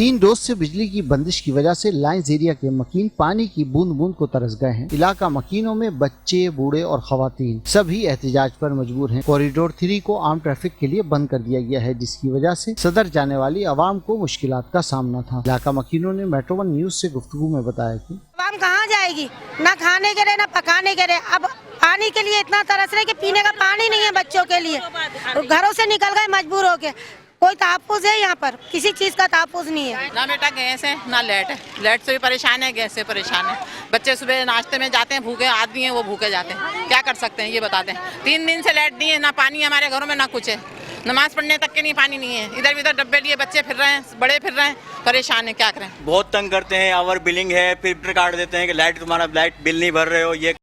3 रोज से बिजली की बंदिश की वजह से लाइंस एरिया के मकीन पानी की बूंद बूंद को तरस गए हैं। इलाका मकीनों में बच्चे, बूढ़े और खवातीन सभी एहतिजाज पर मजबूर हैं। कॉरिडोर 3 को आम ट्रैफिक के लिए बंद कर दिया गया है, जिसकी वजह से सदर जाने वाली आवाम को मुश्किलात का सामना था। इलाका मकीनों ने मेट्रो 1 न्यूज से गुफ्तगू में बताया कि आवाम कहाँ जाएगी, ना खाने के लिए ना पकाने के लिए। अब पानी के लिए इतना तरस रहे कि पीने का पानी नहीं है बच्चों के लिए, घरों से निकल गए मजबूर होके। कोई तहफ़्फ़ुज़ है यहाँ पर? किसी चीज़ का तहफ़्फ़ुज़ नहीं है। ना बेटा गैस है ना लाइट है। लाइट से भी परेशान है, गैस से परेशान है। बच्चे सुबह नाश्ते में जाते हैं, भूखे आदमी हैं वो भूखे जाते हैं। क्या कर सकते हैं ये बताते हैं। 3 दिन से लाइट नहीं है, ना पानी हमारे घरों में ना कुछ है। नमाज पढ़ने तक के नहीं पानी नहीं है। इधर उधर डब्बे लिए बच्चे फिर रहे हैं, बड़े फिर रहे हैं, परेशान है। क्या करें, बहुत तंग करते हैं। आवर बिलिंग है, फिर काट देते हैं कि लाइट तुम्हारा लाइट बिल नहीं भर रहे हो। ये